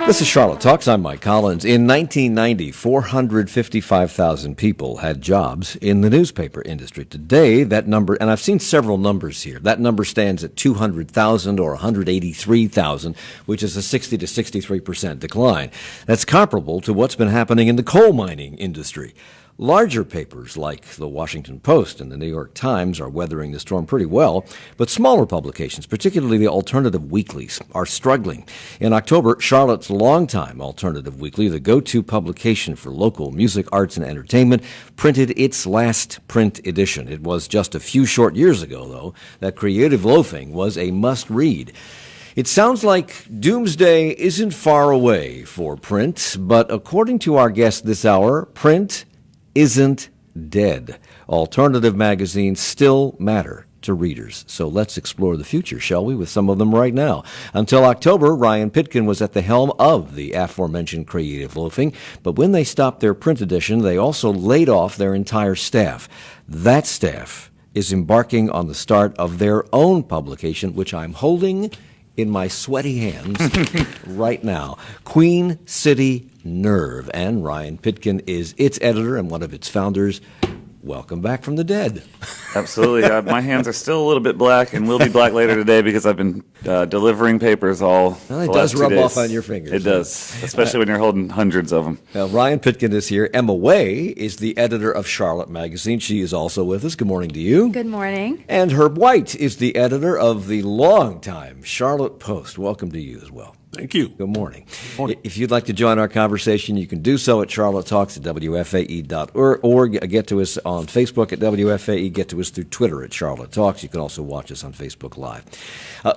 This is Charlotte Talks. I'm Mike Collins. In 1990, 455,000 people had jobs in the newspaper industry. Today, that number, and I've seen several numbers here, that number stands at 200,000 or 183,000, which is a 60 to 63% decline. That's comparable to what's been happening in the coal mining industry. Larger papers like the Washington Post and the New York Times are weathering the storm pretty well, but smaller publications, particularly the alternative weeklies, are struggling. In October, Charlotte's longtime alternative weekly, the go-to publication for local music, arts, and entertainment, printed its last print edition. It was just a few short years ago, though, that Creative Loafing was a must-read. It sounds like doomsday isn't far away for print, but according to our guest this hour, print isn't dead. Alternative magazines still matter to readers. So let's explore the future, shall we, with some of them right now. Until October, Ryan Pitkin was at the helm of the aforementioned Creative Loafing, but when they stopped their print edition, they also laid off their entire staff. That staff is embarking on the start of their own publication, which I'm holding in my sweaty hands right now. Queen City Nerve, and Ryan Pitkin is its editor and one of its founders. Welcome back from the dead. Absolutely. My hands are still a little bit black and will be black later today because I've been delivering papers all Well, it the does last 2 rub days. off on your fingers. It does, especially when you're holding hundreds of them. Now, Ryan Pitkin is here. Emma Way is the editor of Charlotte Magazine. She is also with us. Good morning to you. Good morning. And Herb White is the editor of the longtime Charlotte Post. Welcome to you as well. Thank you. Good morning. Good morning. If you'd like to join our conversation, you can do so at Charlotte Talks at WFAE.org. Get to us on Facebook at WFAE. Get to us through Twitter at Charlotte Talks. You can also watch us on Facebook Live.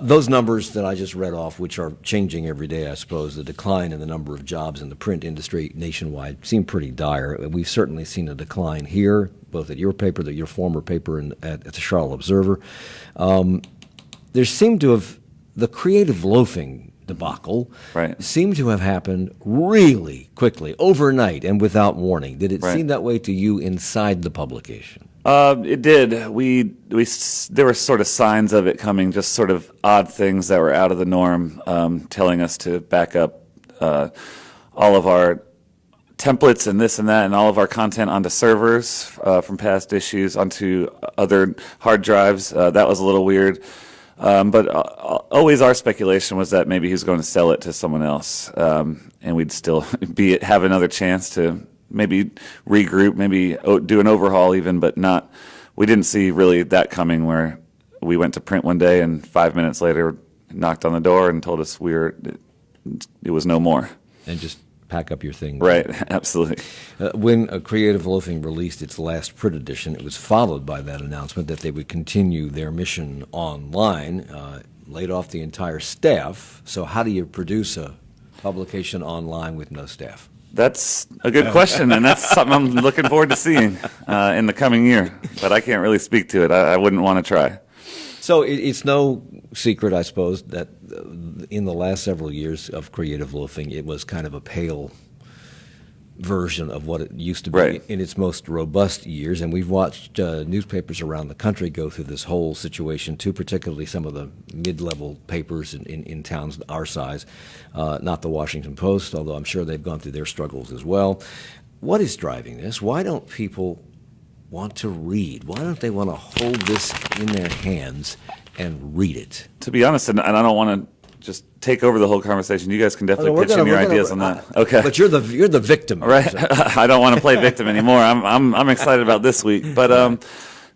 Those numbers that I just read off, which are changing every day, I suppose, the decline in the number of jobs in the print industry nationwide seem pretty dire. We've certainly seen a decline here, both at your paper, your former paper, and at the Charlotte Observer. There seemed to have the Creative Loafing debacle seemed to have happened really quickly, overnight, and without warning. Did it seem that way to you inside the publication? It did. There were sort of signs of it coming, just sort of odd things that were out of the norm, telling us to back up all of our templates and this and that and all of our content onto servers from past issues onto other hard drives. That was a little weird. But always our speculation was that maybe he was going to sell it to someone else, and we'd still have another chance to maybe regroup, maybe do an overhaul even, but not. We didn't see really that coming where we went to print one day and 5 minutes later knocked on the door and told us it was no more. And just pack up your things. Right, absolutely. When Creative Loafing released its last print edition, it was followed by that announcement that they would continue their mission online, laid off the entire staff. So how do you produce a publication online with no staff? That's a good question, and that's something I'm looking forward to seeing in the coming year. But I can't really speak to it. I wouldn't want to try. So it's no secret, I suppose, that in the last several years of Creative Loafing, it was kind of a pale version of what it used to be in its most robust years. And we've watched newspapers around the country go through this whole situation, too, particularly some of the mid-level papers in towns our size, not the Washington Post, although I'm sure they've gone through their struggles as well. What is driving this? Why don't people want to read? Why don't they want to hold this in their hands and read it? To be honest, and I don't want to just take over the whole conversation. You guys can definitely pitch in your ideas on that. Okay. But you're the victim, right? So. I don't want to play victim anymore. I'm excited about this week, but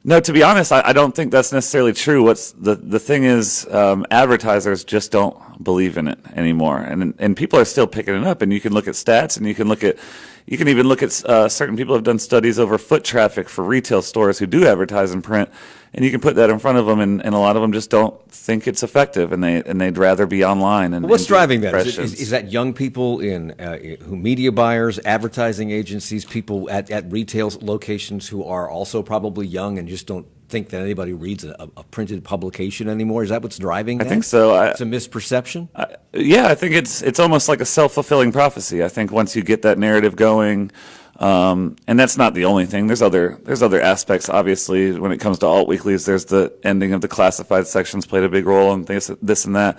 no. To be honest, I don't think that's necessarily true. What's the thing is, advertisers just don't believe in it anymore, and people are still picking it up. And you can look at stats, and you can even look at certain people have done studies over foot traffic for retail stores who do advertise in print, and you can put that in front of them, and a lot of them just don't think it's effective, and they'd rather be online. And what's driving that? Is that young people who media buyers, advertising agencies, people at retail locations who are also probably young and just don't think that anybody reads a printed publication anymore? Is that what's driving that? I think so. It's a misperception? Yeah, I think it's almost like a self-fulfilling prophecy. I think once you get that narrative going, and that's not the only thing. There's other aspects, obviously, when it comes to alt weeklies. There's the ending of the classified sections played a big role, and this and that.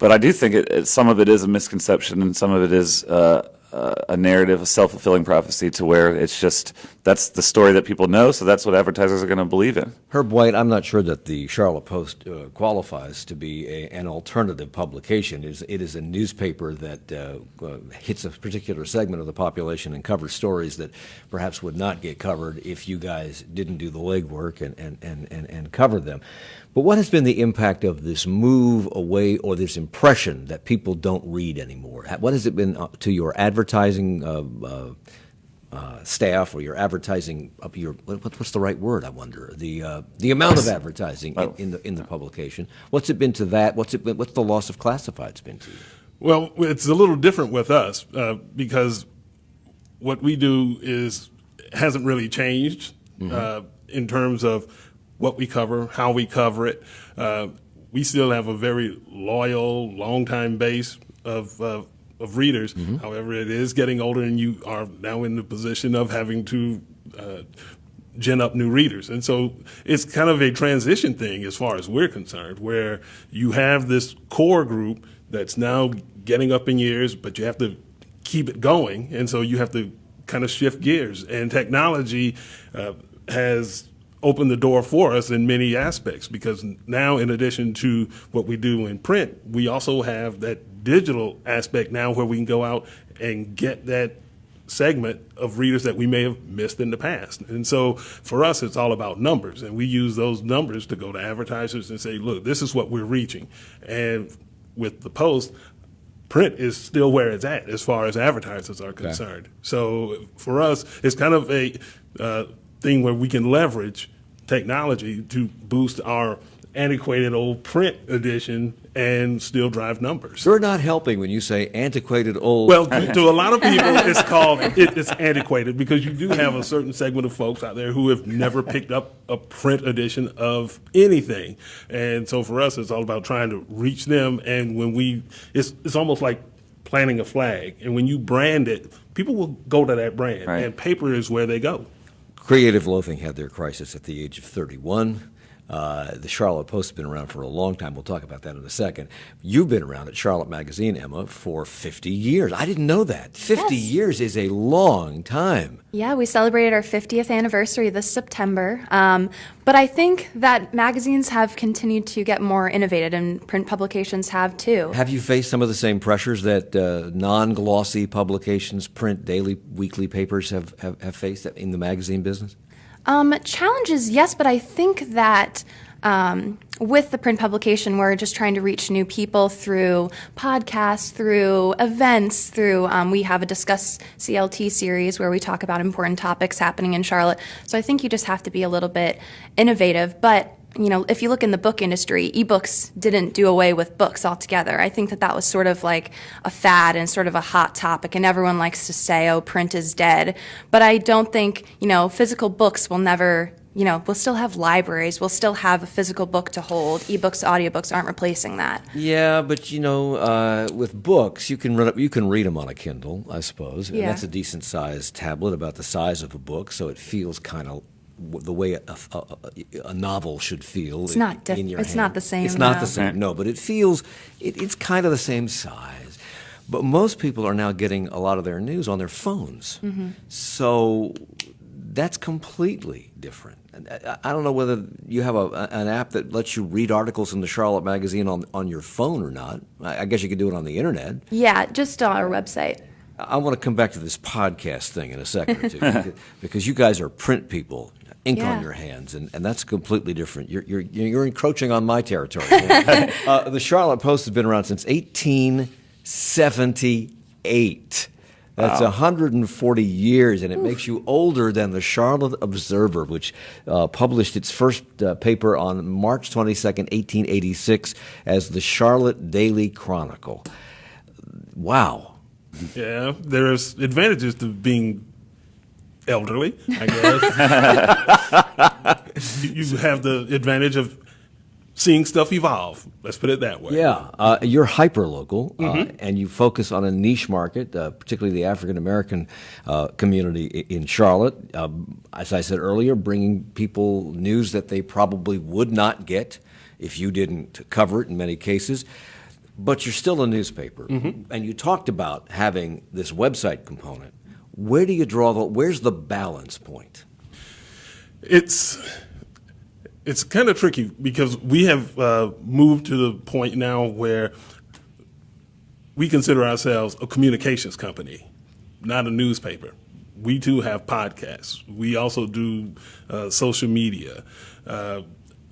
But I do think some of it is a misconception, and some of it is a narrative, a self-fulfilling prophecy, to where it's just that's the story that people know, so that's what advertisers are going to believe in. Herb White, I'm not sure that the Charlotte Post qualifies to be an alternative publication. It is a newspaper that hits a particular segment of the population and covers stories that perhaps would not get covered if you guys didn't do the legwork and cover them. But what has been the impact of this move away, or this impression that people don't read anymore? What has it been to your advertising staff, or your advertising what's the right word? I wonder the amount of advertising in the publication. What's it been to that? What's the loss of classifieds been to you? Well, it's a little different with us because what we do hasn't really changed in terms of what we cover, how we cover it. We still have a very loyal, long-time base of readers. However, it is getting older, and you are now in the position of having to gin up new readers. And so it's kind of a transition thing as far as we're concerned, where you have this core group that's now getting up in years, but you have to keep it going. And so you have to kind of shift gears. And technology has opened the door for us in many aspects, because now, in addition to what we do in print, we also have that digital aspect now, where we can go out and get that segment of readers that we may have missed in the past. And so for us, it's all about numbers, and we use those numbers to go to advertisers and say, look, this is what we're reaching. And with the Post, print is still where it's at as far as advertisers are concerned. Okay. So for us, it's kind of a thing where we can leverage technology to boost our antiquated old print edition and still drive numbers. You're not helping when you say antiquated old. Well, to a lot of people, it's antiquated, because you do have a certain segment of folks out there who have never picked up a print edition of anything. And so for us, it's all about trying to reach them. And when it's almost like planting a flag. And when you brand it, people will go to that brand. Right. And paper is where they go. Creative Loafing had their crisis at the age of 31. The Charlotte Post has been around for a long time. We'll talk about that in a second. You've been around at Charlotte Magazine, Emma, for 50 years. I didn't know that. 50 years is a long time. Yeah, we celebrated our 50th anniversary this September. But I think that magazines have continued to get more innovative, and print publications have too. Have you faced some of the same pressures that non-glossy publications, print, daily, weekly papers have faced in the magazine business? Challenges, yes, but I think that with the print publication, we're just trying to reach new people through podcasts, through events, through we have a Discuss CLT series where we talk about important topics happening in Charlotte. So I think you just have to be a little bit innovative. But you know, if you look in the book industry, ebooks didn't do away with books altogether. I think that was sort of like a fad and sort of a hot topic, and everyone likes to say, oh, print is dead. But I don't think, physical books will never, we'll still have libraries. We'll still have a physical book to hold. Ebooks, audiobooks aren't replacing that. Yeah, but, with books, you can read them on a Kindle, I suppose. And that's a decent-sized tablet, about the size of a book, so it feels kind of the way a novel should feel. It's not in your It's hand. not the same. It's not the same, no, but it feels, it's kind of the same size. But most people are now getting a lot of their news on their phones. Mm-hmm. So that's completely different. I don't know whether you have an app that lets you read articles in the Charlotte Magazine on your phone or not. I guess you could do it on the internet. Yeah, just on our website. I want to come back to this podcast thing in a second or two, because you guys are print people, ink on your hands, and that's completely different. You're encroaching on my territory. The Charlotte Post has been around since 1878. That's 140 years, and it makes you older than the Charlotte Observer, which published its first paper on March 22nd, 1886, as the Charlotte Daily Chronicle. Wow. Yeah, there's advantages to being elderly, I guess. You have the advantage of seeing stuff evolve. Let's put it that way. Yeah, you're hyper-local, and you focus on a niche market, particularly the African-American community in Charlotte. As I said earlier, bringing people news that they probably would not get if you didn't cover it in many cases. but you're still a newspaper. And you talked about having this website component. Where do you where's the balance point? It's kind of tricky because we have moved to the point now where we consider ourselves a communications company, not a newspaper. We too have podcasts. We also do social media,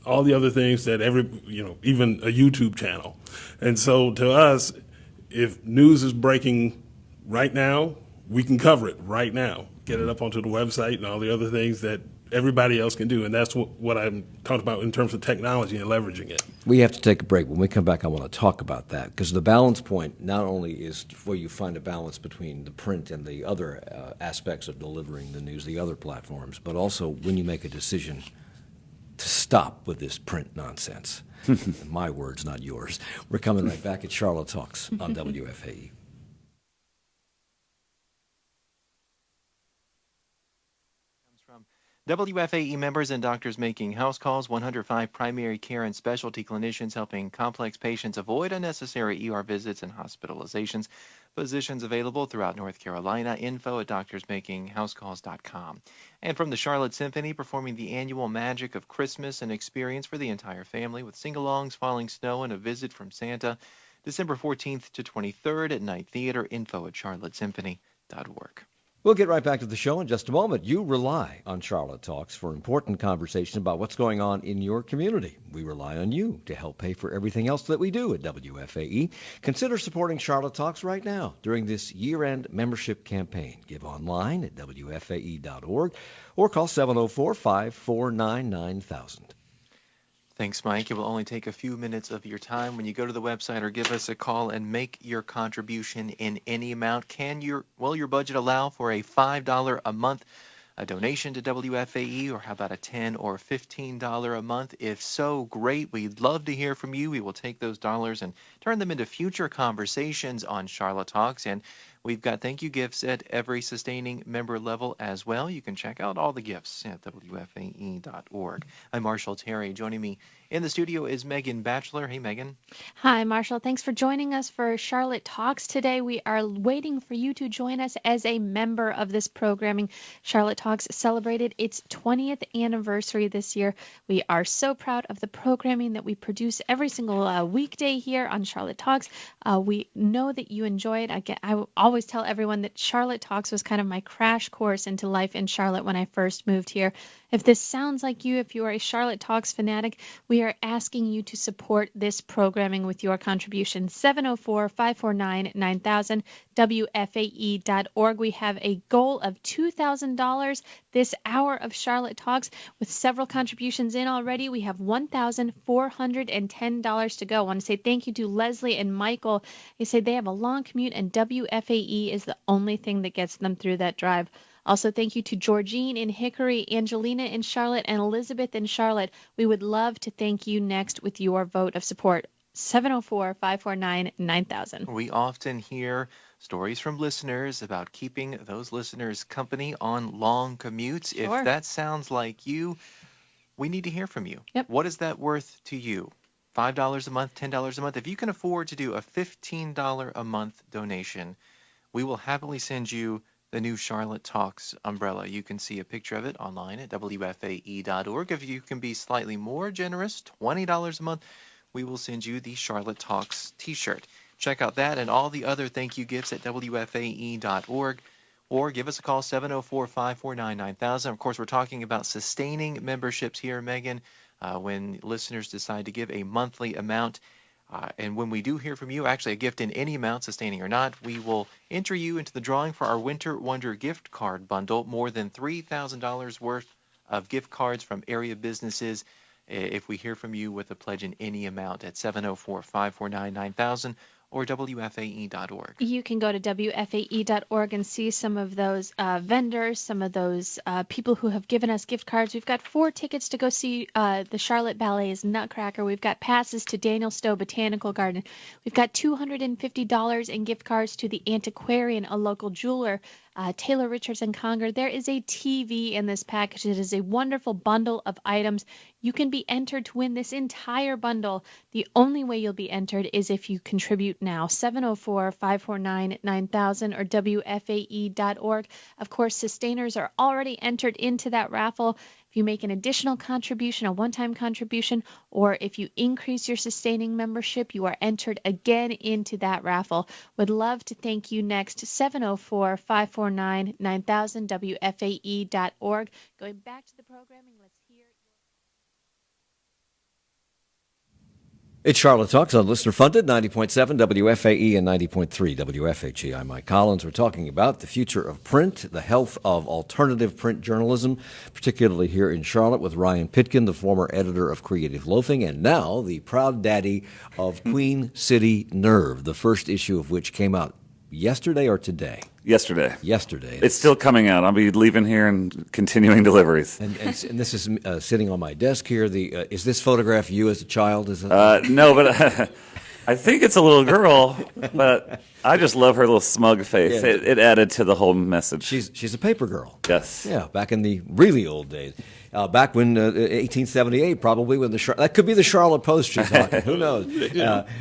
all the other things that even a YouTube channel. And so to us, if news is breaking right now, we can cover it right now, get it up onto the website and all the other things that everybody else can do. And that's what I'm talking about in terms of technology and leveraging it. We have to take a break. When we come back, I want to talk about that because the balance point not only is where you find a balance between the print and the other aspects of delivering the news, the other platforms, but also when you make a decision to stop with this print nonsense. My words, not yours. We're coming right back at Charlotte Talks on WFAE. WFAE members and doctors making house calls, 105 primary care and specialty clinicians helping complex patients avoid unnecessary ER visits and hospitalizations. Physicians available throughout North Carolina. Info at doctorsmakinghousecalls.com. And from the Charlotte Symphony, performing the annual Magic of Christmas, an experience for the entire family with sing-alongs, falling snow, and a visit from Santa. December 14th to 23rd at Night Theater. Info at charlottesymphony.org. We'll get right back to the show in just a moment. You rely on Charlotte Talks for important conversation about what's going on in your community. We rely on you to help pay for everything else that we do at WFAE. Consider supporting Charlotte Talks right now during this year-end membership campaign. Give online at WFAE.org or call 704-549-9000. Thanks, Mike. It will only take a few minutes of your time when you go to the website or give us a call and make your contribution in any amount. Will your budget allow for a $5 a month donation to WFAE, or how about a $10 or $15 a month? If so, great. We'd love to hear from you. We will take those dollars and turn them into future conversations on Charlotte Talks. And we've got thank you gifts at every sustaining member level as well. You can check out all the gifts at WFAE.org. I'm Marshall Terry. Joining me in the studio is Megan Batchelor. Hey, Megan. Hi, Marshall. Thanks for joining us for Charlotte Talks today. We are waiting for you to join us as a member of this programming. Charlotte Talks celebrated its 20th anniversary this year. We are so proud of the programming that we produce every single weekday here on Charlotte Talks. We know that you enjoy it. I always tell everyone that Charlotte Talks was kind of my crash course into life in Charlotte when I first moved here. If this sounds like you, if you are a Charlotte Talks fanatic, we are asking you to support this programming with your contribution. 704-549-9000, WFAE.org. We have a goal of $2,000 this hour of Charlotte Talks. With several contributions in already, we have $1,410 to go. I want to say thank you to Leslie and Michael. They say they have a long commute and WFAE is the only thing that gets them through that drive. Also, thank you to Georgine in Hickory, Angelina in Charlotte, and Elizabeth in Charlotte. We would love to thank you next with your vote of support. 704-549-9000. We often hear stories from listeners about keeping those listeners company on long commutes. Sure. If that sounds like you, we need to hear from you. Yep. What is that worth to you? $5 a month, $10 a month? If you can afford to do a $15 a month donation, we will happily send you the new Charlotte Talks umbrella. You can see a picture of it online at WFAE.org. If you can be slightly more generous, $20 a month, we will send you the Charlotte Talks t-shirt. Check out that and all the other thank you gifts at WFAE.org, or give us a call, 704-549-9000. Of course, we're talking about sustaining memberships here, Megan, when listeners decide to give a monthly amount. And when we do hear from you, actually a gift in any amount, sustaining or not, we will enter you into the drawing for our Winter Wonder gift card bundle. More than $3,000 worth of gift cards from area businesses if we hear from you with a pledge in any amount at 704-549-9000 or WFAE.org. You can go to WFAE.org and see some of those vendors, some of those people who have given us gift cards. We've got 4 tickets to go see the Charlotte Ballet's Nutcracker. We've got passes to Daniel Stowe Botanical Garden. We've got $250 in gift cards to the Antiquarian, a local jeweler. Taylor Richards and Conger. There is a TV in this package. It is a wonderful bundle of items. You can be entered to win this entire bundle. The only way you'll be entered is if you contribute now. 704-549-9000 or WFAE.org. Of course, sustainers are already entered into that raffle. If you make an additional contribution, a one-time contribution, or if you increase your sustaining membership, you are entered again into that raffle. Would love to thank you next. 704-549-9000, WFAE.org. Going back to the programming, let's hear. It's Charlotte Talks on listener-funded 90.7 WFAE and 90.3 WFHE. I'm Mike Collins. We're talking about the future of print, the health of alternative print journalism, particularly here in Charlotte with Ryan Pitkin, the former editor of Creative Loafing, and now the proud daddy of Queen City Nerve, the first issue of which came out yesterday or today? Yesterday. Yesterday. It's still coming out. I'll be leaving here and continuing deliveries. And this is sitting on my desk here. Is this photograph you as a child? Is it? No, but I think it's a little girl, but I just love her little smug face. Yeah. It added to the whole message. She's a paper girl. Yes. Yeah, back in the really old days. Back when 1878, probably, when that could be the Charlotte Post she's talking. Who knows?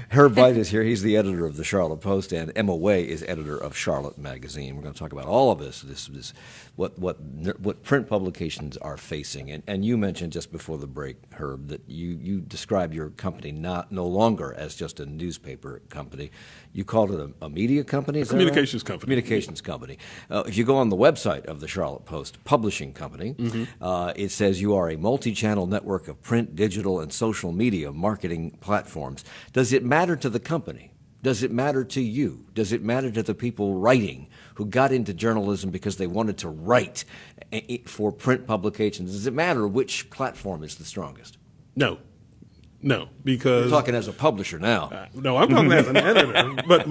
Herb White is here. He's the editor of the Charlotte Post, and Emma Way is editor of Charlotte Magazine. We're going to talk about all of this what print publications are facing. And you mentioned just before the break, Herb, that you described your company no longer as just a newspaper company. You called it a media company? Is that right? Communications company. Communications company. If you go on the website of the Charlotte Post Publishing Company, it says you are a multi-channel network of print, digital, and social media marketing platforms. Does it matter to the company? Does it matter to you? Does it matter to the people writing who got into journalism because they wanted to write for print publications? Does it matter which platform is the strongest? No, because You're talking as a publisher now. no, I'm talking as an editor. But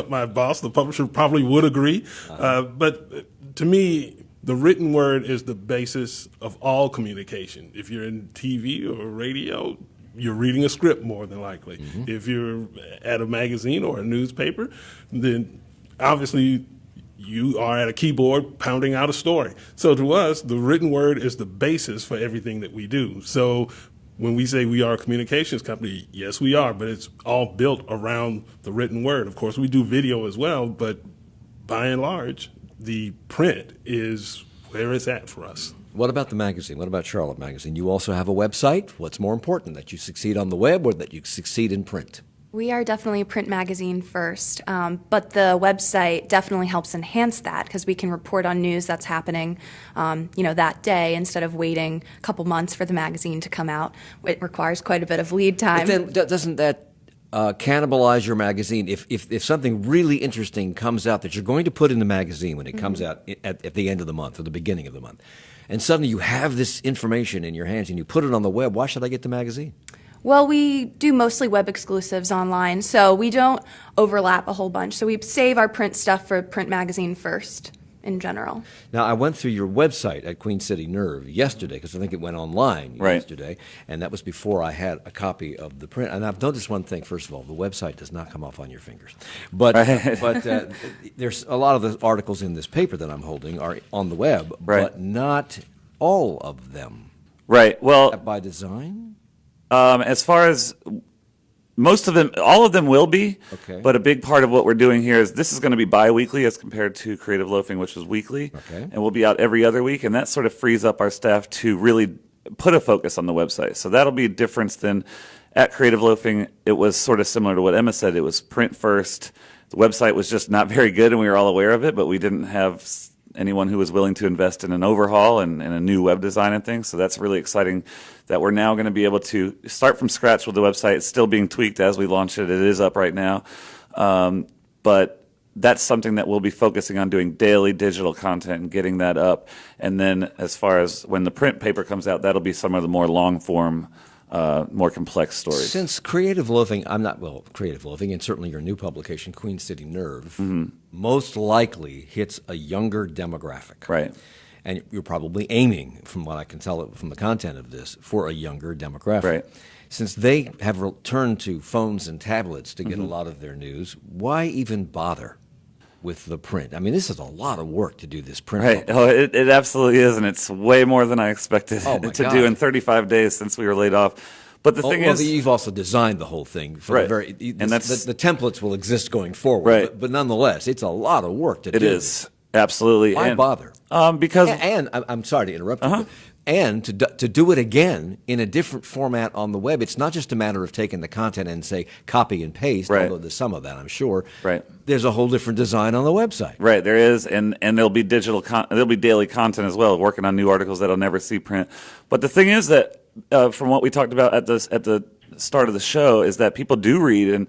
my boss, the publisher, probably would agree. But to me, the written word is the basis of all communication. If you're in TV or radio, you're reading a script more than likely. Mm-hmm. If you're at a magazine or a newspaper, then obviously you are at a keyboard pounding out a story. So to us, the written word is the basis for everything that we do. So when we say we are a communications company, yes, we are, but it's all built around the written word. Of course, we do video as well, but by and large, the print is where it's at for us. What about the magazine? What about Charlotte Magazine? You also have a website. What's more important, that you succeed on the web or that you succeed in print? We are definitely a print magazine first, but the website definitely helps enhance that because we can report on news that's happening, that day instead of waiting a couple months for the magazine to come out. It requires quite a bit of lead time. But then doesn't that cannibalize your magazine? If something really interesting comes out that you're going to put in the magazine when it comes out at the end of the month or the beginning of the month, and suddenly you have this information in your hands and you put it on the web, why should I get the magazine? Well, we do mostly web exclusives online, so we don't overlap a whole bunch. So we save our print stuff for print magazine first in general. Now, I went through your website at Queen City Nerve yesterday because I think it went online yesterday, and that was before I had a copy of the print. And I've noticed one thing, first of all, the website does not come off on your fingers. But there's a lot of the articles in this paper that I'm holding are on the web, but not all of them. Right. Well, Is that by design? As far as most of them, all of them will be. Okay. But a big part of what we're doing here is this is going to be bi-weekly as compared to Creative Loafing, which is weekly. Okay. And we'll be out every other week, and that sort of frees up our staff to really put a focus on the website. So that'll be a difference than at Creative Loafing. It was sort of similar to what Emma said. It was print first. The website was just not very good, and we were all aware of it, but we didn't have anyone who was willing to invest in an overhaul and a new web design and things. So that's really exciting that we're now going to be able to start from scratch with the website. It's still being tweaked as we launch it. It is up right now. But that's something that we'll be focusing on, doing daily digital content and getting that up. And then as far as when the print paper comes out, that'll be some of the more long form, more complex stories. Since Creative Loafing, Creative Loafing, and certainly your new publication, Queen City Nerve, most likely hits a younger demographic. Right. And you're probably aiming, from what I can tell from the content of this, for a younger demographic. Right. Since they have turned to phones and tablets to get a lot of their news, why even bother? with the print? I mean, this is a lot of work to do this print. Right. Oh, it absolutely is, and it's way more than I expected Oh, my to God. do in 35 days since we were laid off. But the thing is, you've also designed the whole thing. For Right. the very, And that's- the templates will exist going forward. Right. But nonetheless, it's a lot of work to do. it is absolutely. Why and, bother? Because And I'm sorry to interrupt you. And to do it again in a different format on the web, it's not just a matter of taking the content and say copy and paste, Right. although there's some of that, I'm sure. Right. There's a whole different design on the website. Right, there is, and there'll be there'll be daily content as well, working on new articles that'll never see print. But the thing is that from what we talked about at the start of the show is that people do read, and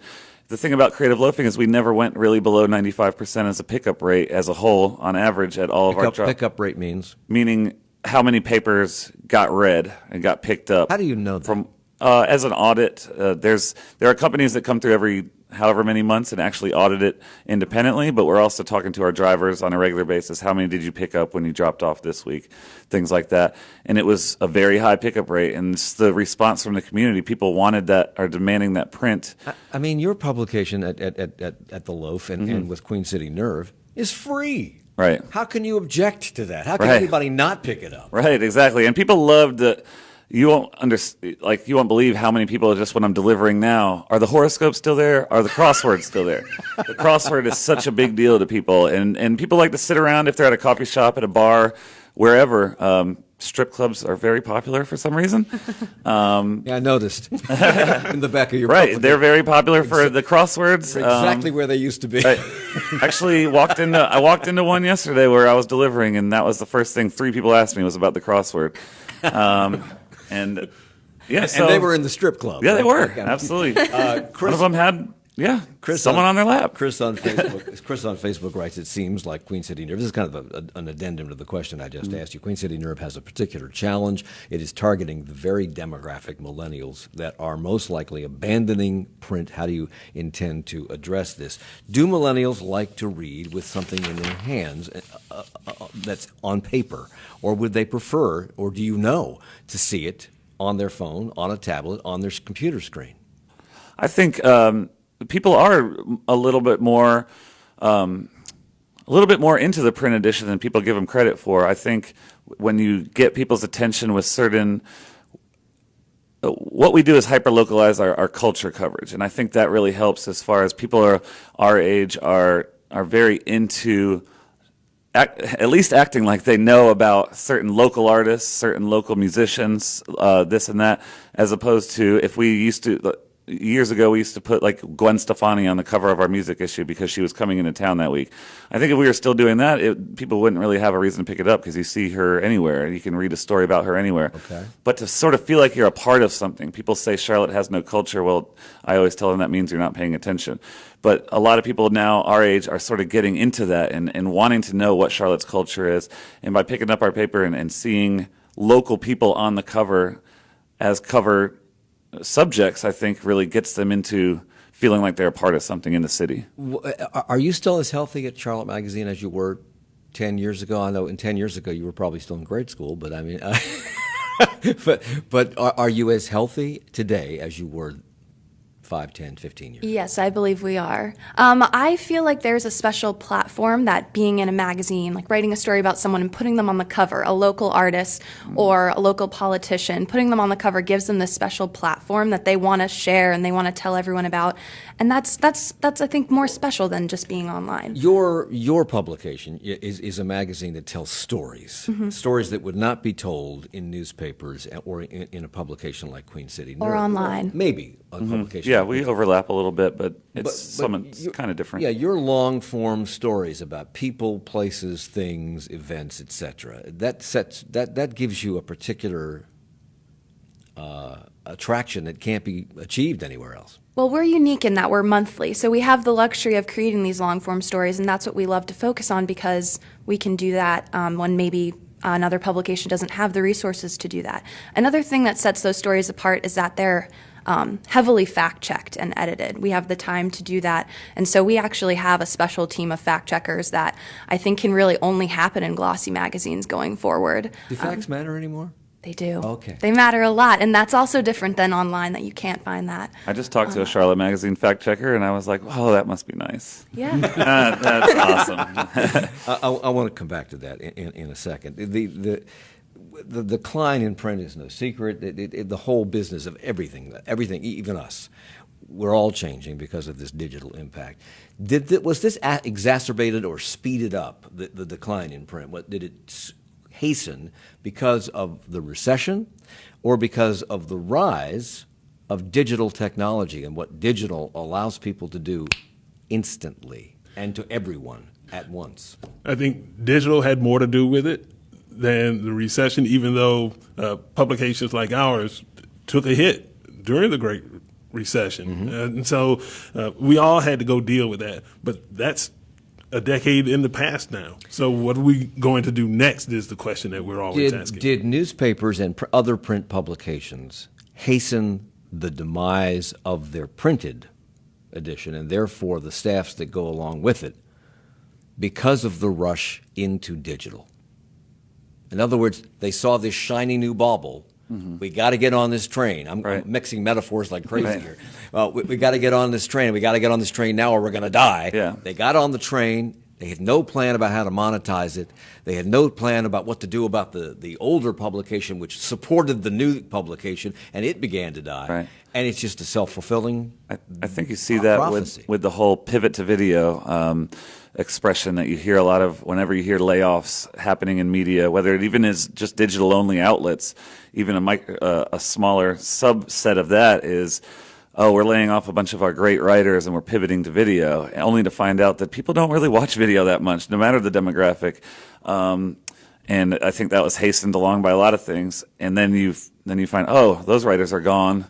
the thing about creative loafing is we never went really below 95% as a pickup rate as a whole on average at all of our jobs. Pickup rate means? Meaning how many papers got read and got picked up. How do you know that? From as an audit, there are companies that come through every however many months and actually audit it independently, but we're also talking to our drivers on a regular basis. How many did you pick up when you dropped off this week? Things like that. And it was a very high pickup rate, and it's the response from the community. People wanted that, are demanding that print. I mean, your publication at The Loaf and with Queen City Nerve is free. Right. How can you object to that? How can Right. anybody not pick it up? Right, exactly. And people love that. You won't you won't believe how many people just when I'm delivering now, are the horoscopes still there? Are the crosswords still there? The crossword is such a big deal to people, and people like to sit around if they're at a coffee shop, at a bar, wherever. Strip clubs are very popular for some reason. Yeah, I noticed in the back of your Right, publication. they're very popular for the crosswords. They're exactly where they used to be. Right. Actually, I walked into one yesterday where I was delivering, and that was the first thing 3 people asked me was about the crossword. And yeah, so And they were in the strip club. yeah, they were Okay. absolutely. Chris, One of them had someone on their lap. Chris on Facebook writes, it seems like Queen City Nerve, this is kind of an addendum to the question I just asked you. Queen City Nerve has a particular challenge. It is targeting the very demographic millennials that are most likely abandoning print. How do you intend to address this? Do millennials like to read with something in their hands that's on paper? Or would they prefer, or do you know, to see it on their phone, on a tablet, on their computer screen? I think people are a little bit more into the print edition than people give them credit for. I think when you get people's attention with certain, what we do is hyper-localize our culture coverage, and I think that really helps as far as people are our age are very into at least acting like they know about certain local artists, certain local musicians, this and that, as opposed to if we used to. Years ago, we used to put like Gwen Stefani on the cover of our music issue because she was coming into town that week. I think if we were still doing that, people wouldn't really have a reason to pick it up because you see her anywhere and you can read a story about her anywhere. Okay. But to sort of feel like you're a part of something, people say Charlotte has no culture. Well, I always tell them that means you're not paying attention. But a lot of people now our age are sort of getting into that and wanting to know what Charlotte's culture is. And by picking up our paper and seeing local people on the cover as cover subjects, I think really gets them into feeling like they're a part of something in the city. Are you still as healthy at Charlotte Magazine as you were 10 years ago? I know in 10 years ago you were probably still in grade school, but I mean, but are you as healthy today as you were 5, 10, 15 years? Yes, I believe we are. I feel like there's a special platform that being in a magazine, like writing a story about someone and putting them on the cover, a local artist or a local politician, putting them on the cover gives them this special platform that they want to share and they want to tell everyone about. And that's I think more special than just being online. Your publication is a magazine that tells stories, stories that would not be told in newspapers or in a publication like Queen City Or Nerve. online. Maybe a publication. Yeah, like we Queen overlap a little bit, but it's you're- kind of different. Yeah, your long-form stories about people, places, things, events, etc. That gives you a particular attraction that can't be achieved anywhere else. Well, we're unique in that we're monthly, so we have the luxury of creating these long-form stories, and that's what we love to focus on because we can do that when maybe another publication doesn't have the resources to do that. Another thing that sets those stories apart is that they're heavily fact-checked and edited. We have the time to do that, and so we actually have a special team of fact-checkers that I think can really only happen in glossy magazines going forward. Do facts matter anymore? They do. Okay. They matter a lot, and that's also different than online, that you can't find that. I just talked to a Charlotte Magazine fact checker, and I was like, "Oh, that must be nice." Yeah. That's awesome. I want to come back to that in a second. The decline in print is no secret. The whole business of everything, even us, we're all changing because of this digital impact. Was this exacerbated or speeded up the decline in print? Did it hasten because of the recession or because of the rise of digital technology and what digital allows people to do instantly and to everyone at once? I think digital had more to do with it than the recession, even though publications like ours took a hit during the Great Recession. And so we all had to go deal with that. But that's a decade in the past now. So what are we going to do next is the question that we're always asking. Did newspapers and other print publications hasten the demise of their printed edition and therefore the staffs that go along with it because of the rush into digital? In other words, they saw this shiny new bauble. We got to get on this train. I'm mixing metaphors like crazy here. We got to get on this train. We got to get on this train now or we're going to die. Yeah. They got on the train. They had no plan about how to monetize it. They had no plan about what to do about the older publication, which supported the new publication, and it began to die. Right. And it's just a self-fulfilling I think you see that prophecy. with the whole pivot to video expression that you hear a lot of whenever you hear layoffs happening in media, whether it even is just digital-only outlets. Even a smaller subset of that is, oh, we're laying off a bunch of our great writers and we're pivoting to video, only to find out that people don't really watch video that much, no matter the demographic. And I think that was hastened along by a lot of things. And then you find, oh, those writers are gone.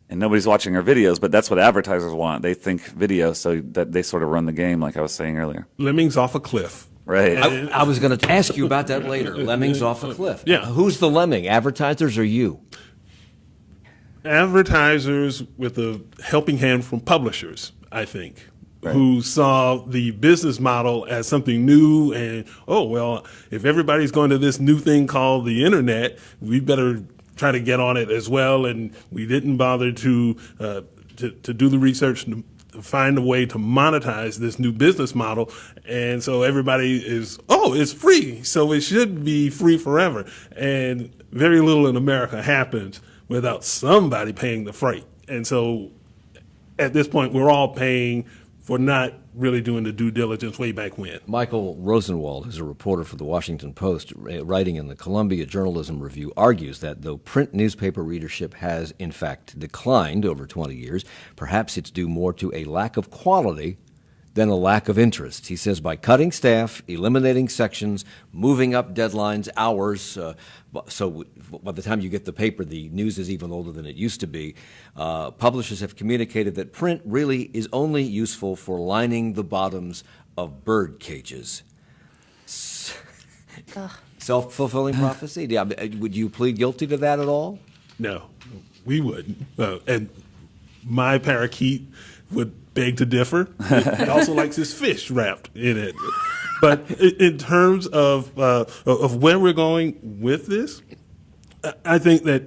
And nobody's watching our videos, but that's what advertisers want. They think video, so that they sort of run the game, like I was saying earlier. Lemmings off a cliff. Right. I was going to ask you about that later. Lemmings off a cliff. Yeah. Who's the lemming, advertisers or you? Advertisers with a helping hand from publishers, I think, who saw the business model as something new and, oh, well, if everybody's going to this new thing called the internet, we better try to get on it as well. And we didn't bother to do the research to find a way to monetize this new business model. And so everybody is, oh, it's free, so it should be free forever. And very little in America happens without somebody paying the freight. And so at this point, we're all paying for not really doing the due diligence way back when. Michael Rosenwald, who's a reporter for the Washington Post, writing in the Columbia Journalism Review, argues that though print newspaper readership has, in fact, declined over 20 years, perhaps it's due more to a lack of quality than a lack of interest. He says by cutting staff, eliminating sections, moving up deadlines, hours, so by the time you get the paper, the news is even older than it used to be. Publishers have communicated that print really is only useful for lining the bottoms of bird cages. Self-fulfilling prophecy? Yeah, would you plead guilty to that at all? No, we wouldn't. And my parakeet would beg to differ. He also likes his fish wrapped in it. But in terms of where we're going with this, I think that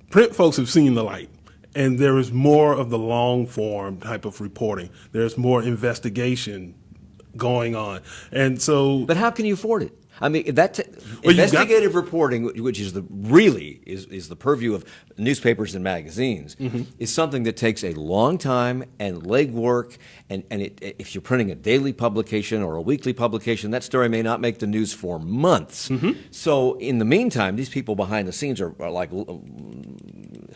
print folks have seen the light, and there is more of the long form type of reporting. There's more investigation going on, and so. But how can you afford it? I mean, investigative reporting, which is is the purview of newspapers and magazines, is something that takes a long time and legwork. And if you're printing a daily publication or a weekly publication, that story may not make the news for months. So in the meantime, these people behind the scenes are like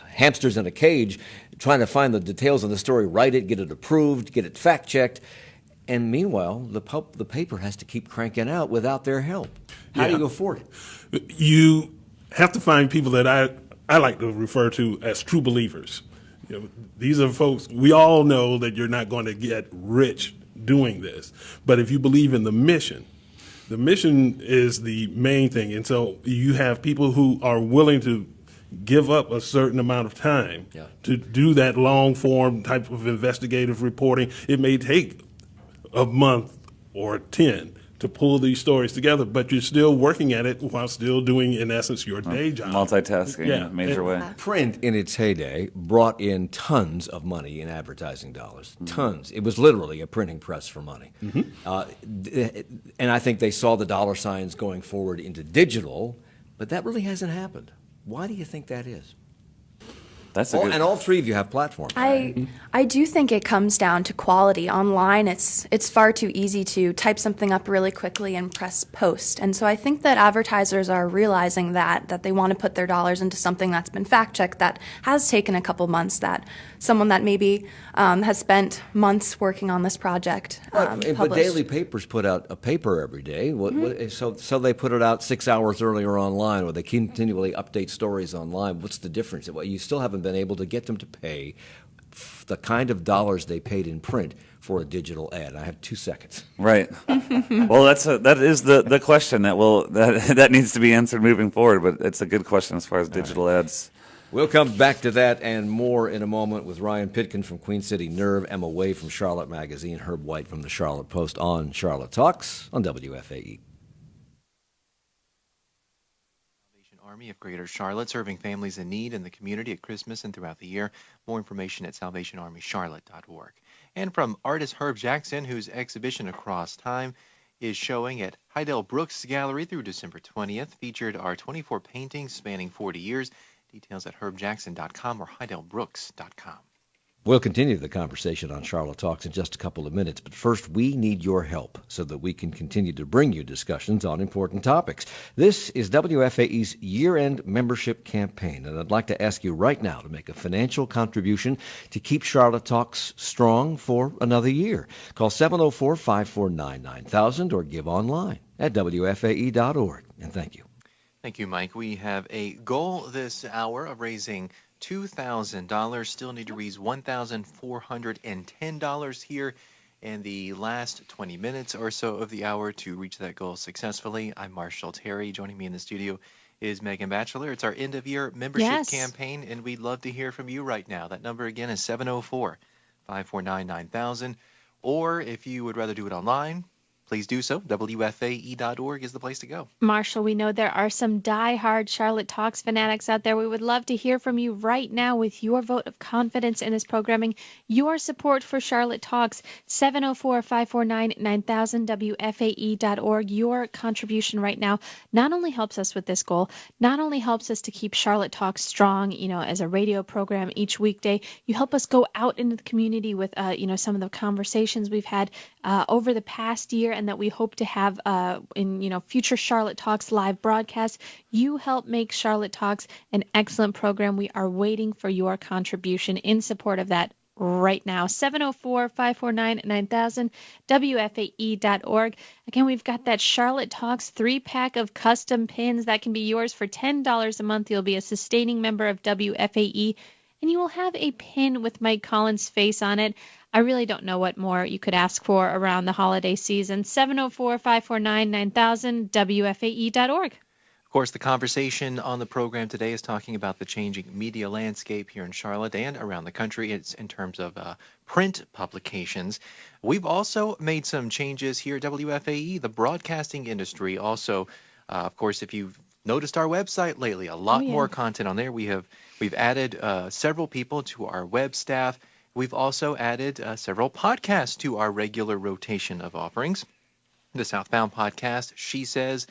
hamsters in a cage, trying to find the details of the story, write it, get it approved, get it fact-checked. And meanwhile, the paper has to keep cranking out without their help. How do you afford it? You have to find people that I like to refer to as true believers. You know, these are folks, we all know that you're not going to get rich doing this. But if you believe in the mission is the main thing. And so you have people who are willing to give up a certain amount of time to do that long form type of investigative reporting. It may take a month or 10 to pull these stories together, but you're still working at it while still doing, in essence, your day job. Multitasking in Yeah. a major way. Print in its heyday brought in tons of money in advertising dollars. Tons. It was literally a printing press for money. And I think they saw the dollar signs going forward into digital, but that really hasn't happened. Why do you think that is? That's a good. And all three of you have platforms. I do think it comes down to quality. Online, it's far too easy to type something up really quickly and press post. And so I think that advertisers are realizing that they want to put their dollars into something that's been fact-checked, that has taken a couple months, that someone that maybe has spent months working on this project But published. daily papers put out a paper every day. So they put it out 6 hours earlier online, or they continually update stories online. What's the difference? Well, you still haven't been able to get them to pay the kind of dollars they paid in print for a digital ad. I have 2 seconds. Right. Well, that is the question that needs to be answered moving forward. But it's a good question as far as digital ads. We'll come back to that and more in a moment with Ryan Pitkin from Queen City Nerve, Emma Way from Charlotte Magazine, Herb White from the Charlotte Post on Charlotte Talks on WFAE. Army of Greater Charlotte, serving families in need in the community at Christmas and throughout the year. More information at salvationarmycharlotte.org. And from artist Herb Jackson, whose exhibition Across Time is showing at Heidel Brooks Gallery through December 20th, featured are 24 paintings spanning 40 years. Details at herbjackson.com or heidelbrooks.com. We'll continue the conversation on Charlotte Talks in just a couple of minutes, but first we need your help so that we can continue to bring you discussions on important topics. This is WFAE's year-end membership campaign, and I'd like to ask you right now to make a financial contribution to keep Charlotte Talks strong for another year. Call 704-549-9000 or give online at WFAE.org, and thank you. Thank you, Mike. We have a goal this hour of raising $2,000. Still need to raise $1,410 here in the last 20 minutes or so of the hour to reach that goal successfully. I'm Marshall Terry. Joining me in the studio is Megan Batchelor. It's our end-of-year membership campaign, and we'd love to hear from you right now. That number again is 704-549-9000. Or if you would rather do it online, please do so. WFAE.org is the place to go. Marshall, we know there are some die-hard Charlotte Talks fanatics out there. We would love to hear from you right now with your vote of confidence in this programming, your support for Charlotte Talks. 704-549-9000, WFAE.org. Your contribution right now not only helps us with this goal, not only helps us to keep Charlotte Talks strong, as a radio program each weekday, you help us go out into the community with, some of the conversations we've had over the past year and that we hope to have in future Charlotte Talks live broadcasts. You help make Charlotte Talks an excellent program. We are waiting for your contribution in support of that right now. 704-549-9000, WFAE.org. Again, we've got that Charlotte Talks 3-pack of custom pins that can be yours for $10 a month. You'll be a sustaining member of WFAE, and you will have a pin with Mike Collins' face on it. I really don't know what more you could ask for around the holiday season. 704-549-9000, WFAE.org. Of course, the conversation on the program today is talking about the changing media landscape here in Charlotte and around the country. It's in terms of print publications. We've also made some changes here at WFAE. The broadcasting industry also, of course, if you've noticed our website lately, a lot more content on there. We've added several people to our web staff. We've also added several podcasts to our regular rotation of offerings. The Southbound podcast, She Says,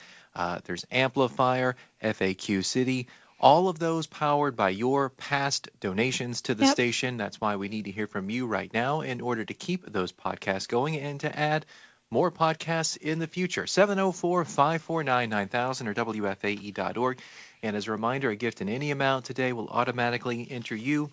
there's Amplifier, FAQ City, all of those powered by your past donations to the station. That's why we need to hear from you right now in order to keep those podcasts going and to add more podcasts in the future. 704-549-9000 or WFAE.org. And as a reminder, a gift in any amount today will automatically enter you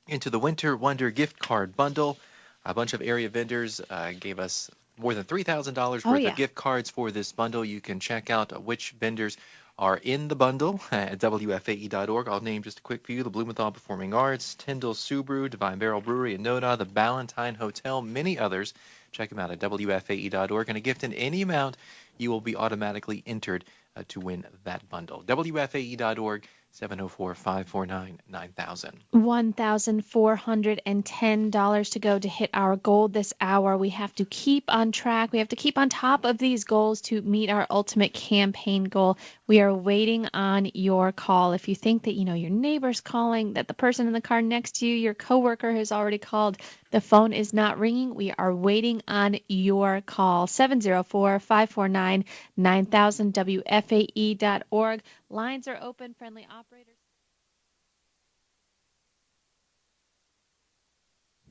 into the Winter Wonder gift card bundle. A bunch of area vendors gave us more than $3,000 worth of gift cards for this bundle. You can check out which vendors are in the bundle at WFAE.org. I'll name just a quick few: the Blumenthal Performing Arts, Tyndall Subaru, Divine Barrel Brewery in Noda, the Ballantine Hotel, many others. Check them out at WFAE.org. And a gift in any amount, you will be automatically entered to win that bundle. WFAE.org, 704-549-9000. $1,410 to go to hit our goal this hour. We have to keep on track. We have to keep on top of these goals to meet our ultimate campaign goal. We are waiting on your call. If you think that, your neighbor's calling, that the person in the car next to you, your coworker has already called, the phone is not ringing. We are waiting on your call. 704-549-9000, WFAE.org. Lines are open, friendly operators.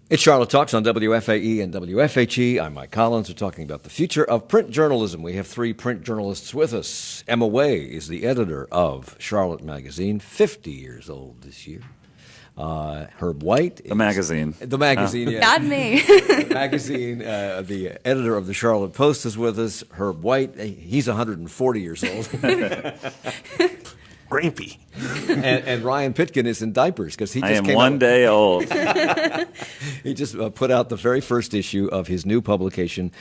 It's Charlotte Talks on WFAE and WFHE. I'm Mike Collins. We're talking about the future of print journalism. We have three print journalists with us. Emma Way is the editor of Charlotte Magazine, 50 years old this year. Herb White. The magazine. The magazine, yeah. Not me. The magazine, the editor of the Charlotte Post is with us. Herb White, he's 140 years old. Grampy. And Ryan Pitkin is in diapers because he just I am came one out. day old. He just put out the very first issue of his new publication,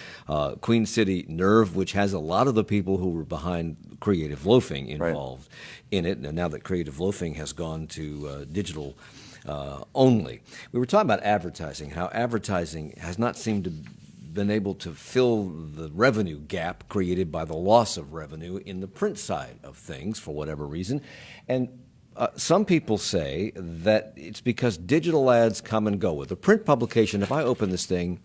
Queen City Nerve, which has a lot of the people who were behind Creative Loafing involved in it. And now that Creative Loafing has gone to digital only. We were talking about advertising, how advertising has not seemed to been able to fill the revenue gap created by the loss of revenue in the print side of things for whatever reason. And some people say that it's because digital ads come and go. With a print publication, if I open this thing,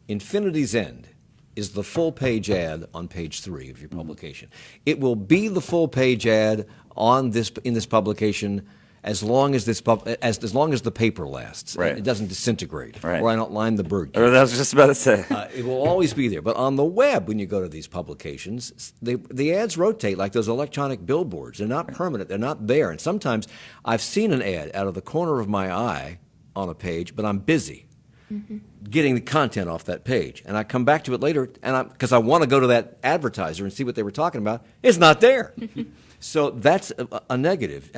Infinity's End is the full page ad on page 3 of your publication. It will be the full page ad in this publication as long as as long as the paper lasts. Right. It doesn't disintegrate. Right. Or I don't line the bird. Or I was just about to say. It will always be there. But on the web, when you go to these publications, the ads rotate like those electronic billboards. They're not permanent. They're not there. And sometimes I've seen an ad out of the corner of my eye on a page, but I'm busy getting the content off that page. And I come back to it later, and because I want to go to that advertiser and see what they were talking about. It's not there. So that's a negative.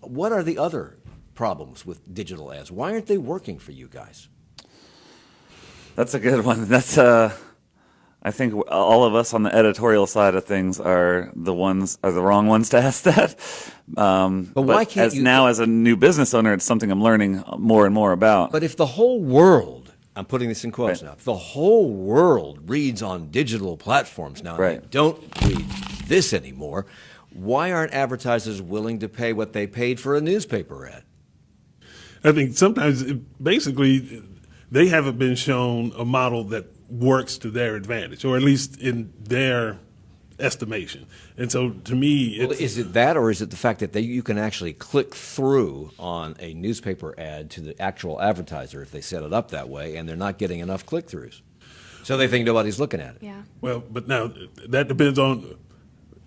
What are the other problems with digital ads? Why aren't they working for you guys? That's a good one. That's I think all of us on the editorial side of things are the wrong ones to ask that. But why can't you? Now, as a new business owner, it's something I'm learning more and more about. But if the whole world, I'm putting this in quotes now, if the whole world reads on digital platforms now, and they don't read this anymore, why aren't advertisers willing to pay what they paid for a newspaper ad? I think sometimes, basically, they haven't been shown a model that works to their advantage, or at least in their estimation. And so, to me, Is it that, or is it the fact that you can actually click through on a newspaper ad to the actual advertiser if they set it up that way, and they're not getting enough click-throughs? So they think nobody's looking at it. Yeah. well, but now that depends on,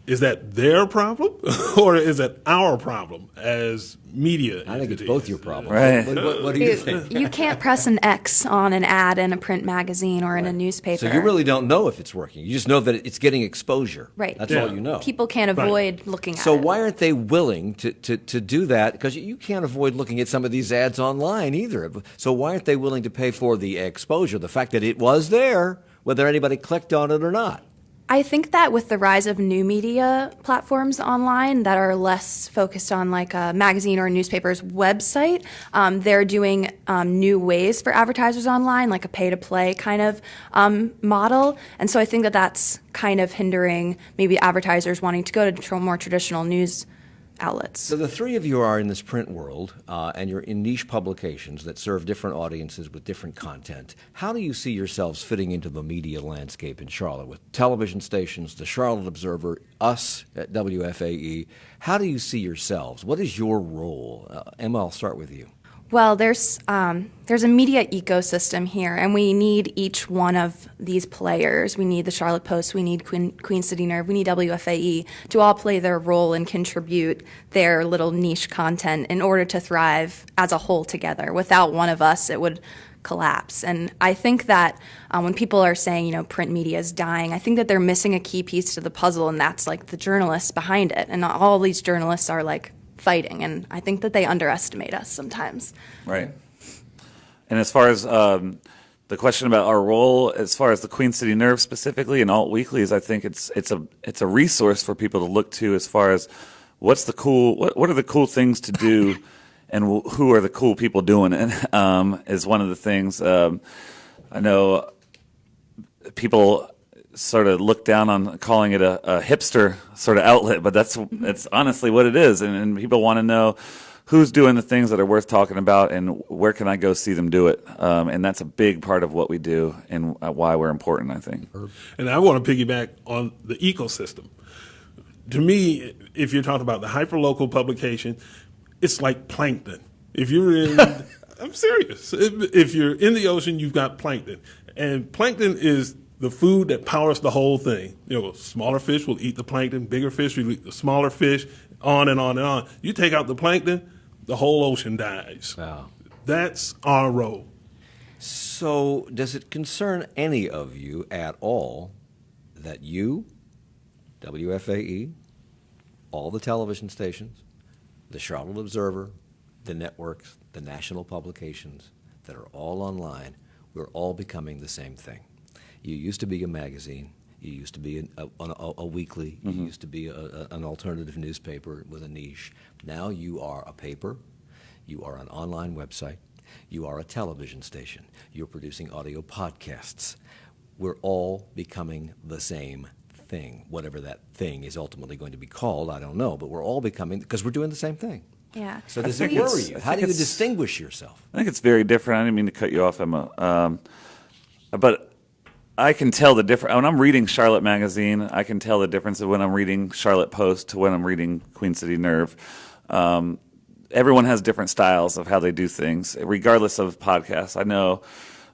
is that their problem or is that our problem as media? I think it's entities? both your problems. Right. What do you think? You can't press an X on an ad in a print magazine or in a newspaper. So you really don't know if it's working. You just know that it's getting exposure. Right. That's Yeah. all you know. People can't avoid looking at So it. why aren't they willing to do that? Because you can't avoid looking at some of these ads online either. So why aren't they willing to pay for the exposure, the fact that it was there, whether anybody clicked on it or not? I think that with the rise of new media platforms online that are less focused on like a magazine or a newspaper's website, they're doing new ways for advertisers online, like a pay-to-play kind of model. And so I think that that's kind of hindering maybe advertisers wanting to go to more traditional news outlets. So the three of you are in this print world, and you're in niche publications that serve different audiences with different content. How do you see yourselves fitting into the media landscape in Charlotte with television stations, the Charlotte Observer, us at WFAE? How do you see yourselves? What is your role? Emma, I'll start with you. Well, there's a media ecosystem here, and we need each one of these players. We need the Charlotte Post, we need Queen City Nerve, we need WFAE to all play their role and contribute their little niche content in order to thrive as a whole together. Without one of us, it would collapse. And I think that when people are saying, print media is dying, I think that they're missing a key piece to the puzzle, and that's like the journalists behind it. And all these journalists are like fighting, and I think that they underestimate us sometimes. Right. And as far as the question about our role, as far as the Queen City Nerve specifically and alt weeklies, I think it's a resource for people to look to as far as what's the cool, what are the cool things to do, and who are the cool people doing it, is one of the things. I know people sort of look down on calling it a hipster sort of outlet, but that's honestly what it is, and people want to know who's doing the things that are worth talking about, and where can I go see them do it? And that's a big part of what we do and why we're important, I think. And I want to piggyback on the ecosystem. To me, if you're talking about the hyperlocal publication, it's like plankton. If you're in, I'm serious. If you're in the ocean, you've got plankton. And plankton is the food that powers the whole thing. Smaller fish will eat the plankton, bigger fish will eat the smaller fish, on and on and on. You take out the plankton, the whole ocean dies. Wow. That's our role. So, does it concern any of you at all that you, WFAE, all the television stations, the Charlotte Observer, the networks, the national publications that are all online, we're all becoming the same thing? You used to be a magazine. You used to be a weekly. You used to be an alternative newspaper with a niche. Now you are a paper. You are an online website. You are a television station. You're producing audio podcasts. We're all becoming the same thing. Whatever that thing is ultimately going to be called, I don't know. But we're all becoming, because we're doing the same thing. Yeah. So does it worry you? How do you distinguish yourself? I think it's very different. I didn't mean to cut you off, Emma. But I can tell the difference. When I'm reading Charlotte Magazine, I can tell the difference of when I'm reading Charlotte Post to when I'm reading Queen City Nerve. Everyone has different styles of how they do things, regardless of podcasts. I know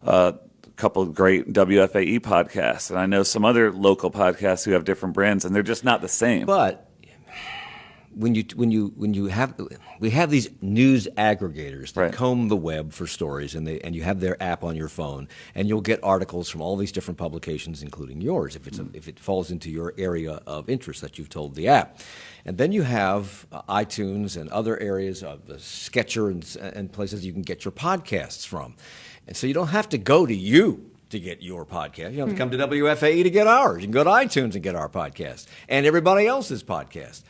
a couple of great WFAE podcasts, and I know some other local podcasts who have different brands, and they're just not the same. But when you have, we have these news aggregators that Right. comb the web for stories, and you have their app on your phone, and you'll get articles from all these different publications, including yours, if it falls into your area of interest that you've told the app. And then you have iTunes and other areas of Sketcher and places you can get your podcasts from. And so you don't have to go to you to get your podcast. You don't have to come to WFAE to get ours. You can go to iTunes and get our podcast and everybody else's podcast.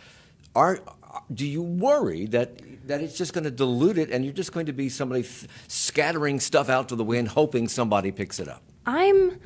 Do you worry that it's just going to dilute it and you're just going to be somebody scattering stuff out to the wind, hoping somebody picks it up? I'm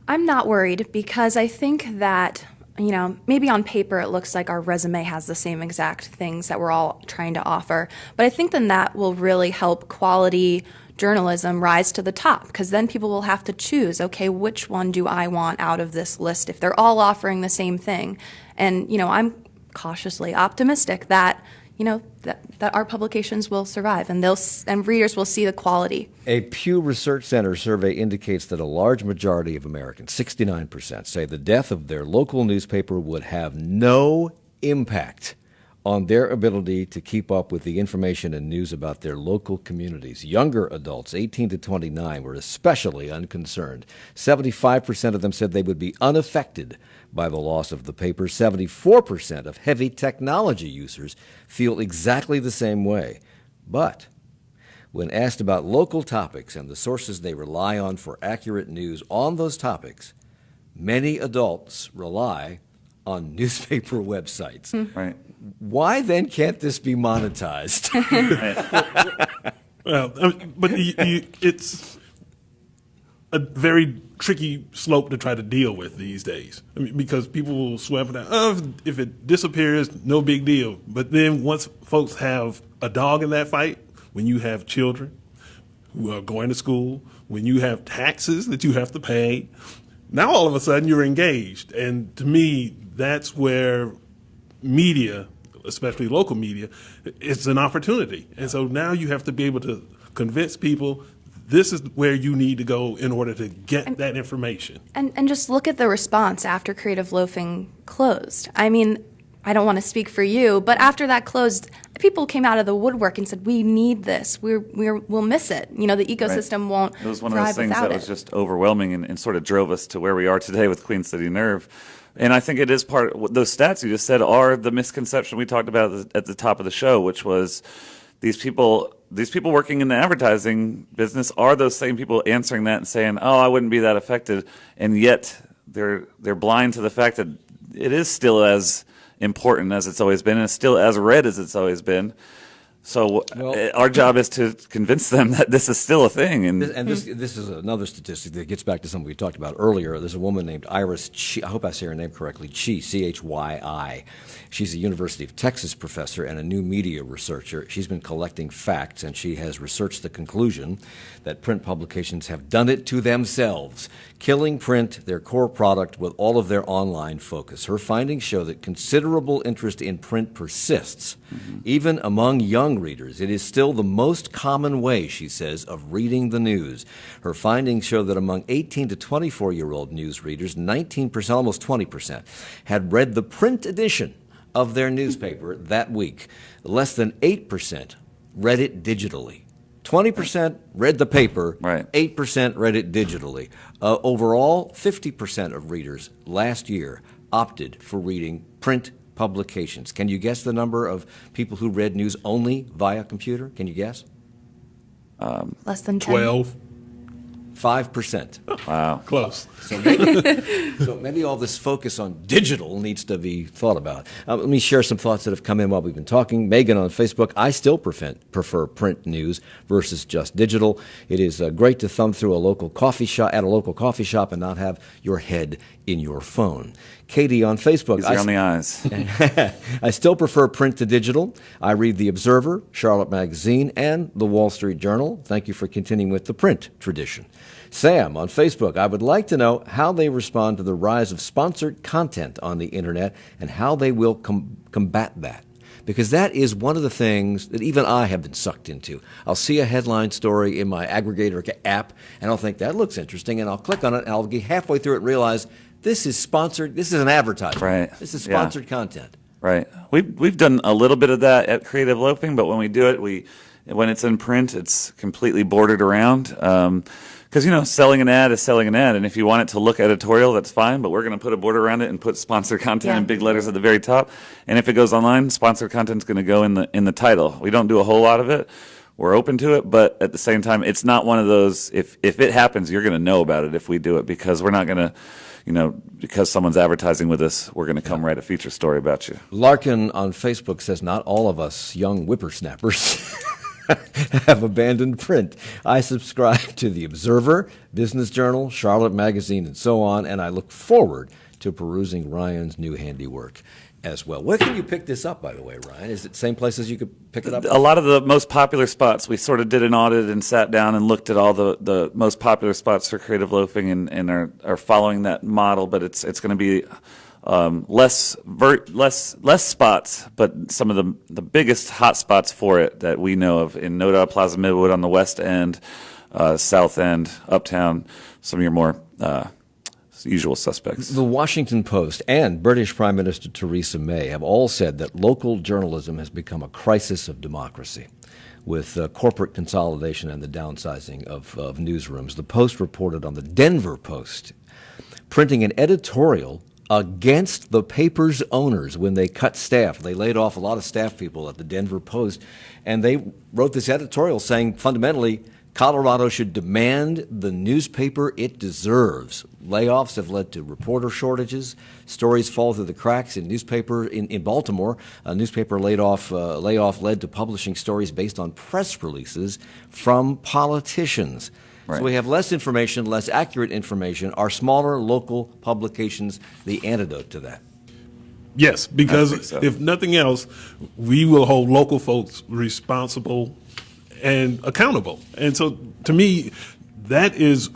not worried, because I think that, maybe on paper it looks like our resume has the same exact things that we're all trying to offer. But I think then that will really help quality journalism rise to the top, because then people will have to choose, okay, which one do I want out of this list if they're all offering the same thing? And, I'm cautiously optimistic that that our publications will survive, and readers will see the quality. A Pew Research Center survey indicates that a large majority of Americans, 69%, say the death of their local newspaper would have no impact on their ability to keep up with the information and news about their local communities. Younger adults, 18 to 29, were especially unconcerned. 75% of them said they would be unaffected by the loss of the paper. 74% of heavy technology users feel exactly the same way. But when asked about local topics and the sources they rely on for accurate news on those topics, many adults rely on newspaper websites. Right. Why then can't this be monetized? Well, but it's a very tricky slope to try to deal with these days. Because people will sweep it out. If it disappears, no big deal. But then once folks have a dog in that fight, when you have children who are going to school, when you have taxes that you have to pay, now all of a sudden you're engaged. And to me, that's where media, especially local media, it's an opportunity. And so now you have to be able to convince people this is where you need to go in order to get that information. And just look at the response after Creative Loafing closed. I mean, I don't want to speak for you, but after that closed, people came out of the woodwork and said, "We need this. We'll miss it. The ecosystem won't." It was one of those things that was just overwhelming and sort of drove us to where we are today with Queen City Nerve. And I think it is those stats you just said are the misconception we talked about at the top of the show, which was these people working in the advertising business are those same people answering that and saying, "Oh, I wouldn't be that affected," and yet they're blind to the fact that it is still as important as it's always been, and it's still as read as it's always been. So our job is to convince them that this is still a thing. And this is another statistic that gets back to something we talked about earlier. There's a woman named Iris Chi, I hope I say her name correctly, Chi, C-H-Y-I. She's a University of Texas professor and a new media researcher. She's been collecting facts, and she has researched the conclusion that print publications have done it to themselves, killing print, their core product, with all of their online focus. Her findings show that considerable interest in print persists, even among young readers. It is still the most common way, she says, of reading the news. Her findings show that among 18 to 24-year-old news readers, 19%, almost 20%, had read the print edition of their newspaper that week. Less than 8% read it digitally. 20% read the paper, Right. 8% read it digitally. Overall, 50% of readers last year opted for reading print publications. Can you guess the number of people who read news only via computer? Can you guess? Less than 10. 12. 5%. wow. Close. So maybe all this focus on digital needs to be thought about. Let me share some thoughts that have come in while we've been talking. Megan on Facebook, I still prefer print news versus just digital. It is great to thumb through at a local coffee shop and not have your head in your phone. Katie on Facebook. Easier on the eyes. I still prefer print to digital. I read The Observer, Charlotte Magazine, and The Wall Street Journal. Thank you for continuing with the print tradition. Sam on Facebook, I would like to know how they respond to the rise of sponsored content on the internet and how they will combat that. Because that is one of the things that even I have been sucked into. I'll see a headline story in my aggregator app, and I'll think, that looks interesting, and I'll click on it, and I'll get halfway through it and realize, this is sponsored, this is an advertisement. Right. This is Yeah. sponsored content. Right. We've done a little bit of that at Creative Loafing, but when we do it, when it's in print, it's completely bordered around. Because, selling an ad is selling an ad, and if you want it to look editorial, that's fine, but we're going to put a border around it and put sponsored content in big letters at the very top. And if it goes online, sponsored content's going to go in the title. We don't do a whole lot of it. We're open to it, but at the same time, it's not one of those, if it happens, you're going to know about it if we do it, because we're not going to, because someone's advertising with us, we're going to come write a feature story about you. Larkin on Facebook says, not all of us young whippersnappers have abandoned print. I subscribe to The Observer, Business Journal, Charlotte Magazine, and so on, and I look forward to perusing Ryan's new handiwork as well. Where can you pick this up, by the way, Ryan? Is it the same places you could pick it up? A lot of the most popular spots, we sort of did an audit and sat down and looked at all the most popular spots for Creative Loafing and are following that model, but it's going to be less spots, but some of the biggest hot spots for it that we know of in Noda, Plaza Midwood on the West End, South End, Uptown, some of your more usual suspects. The Washington Post and British Prime Minister Theresa May have all said that local journalism has become a crisis of democracy, with corporate consolidation and the downsizing of newsrooms. The Post reported on the Denver Post printing an editorial against the paper's owners when they cut staff. They laid off a lot of staff people at the Denver Post, and they wrote this editorial saying, fundamentally, Colorado should demand the newspaper it deserves. Layoffs have led to reporter shortages. Stories fall through the cracks in newspaper in Baltimore. A newspaper layoff led to publishing stories based on press releases from politicians. Right. So we have less information, less accurate information. Are smaller local publications the antidote to that? Yes, I because think so. if nothing else, we will hold local folks responsible and accountable. And so, to me, that is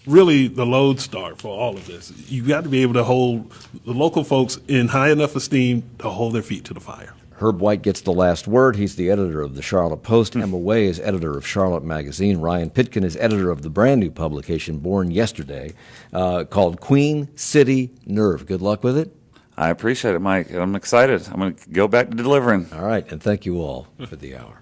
really the lodestar for all of this. You got to be able to hold the local folks in high enough esteem to hold their feet to the fire. Herb White gets the last word. He's the editor of the Charlotte Post. Emma Way is editor of Charlotte Magazine. Ryan Pitkin is editor of the brand new publication born yesterday called Queen City Nerve. Good luck with it. I appreciate it, Mike. I'm excited. I'm going to go back to delivering. All right, and thank you all for the hour.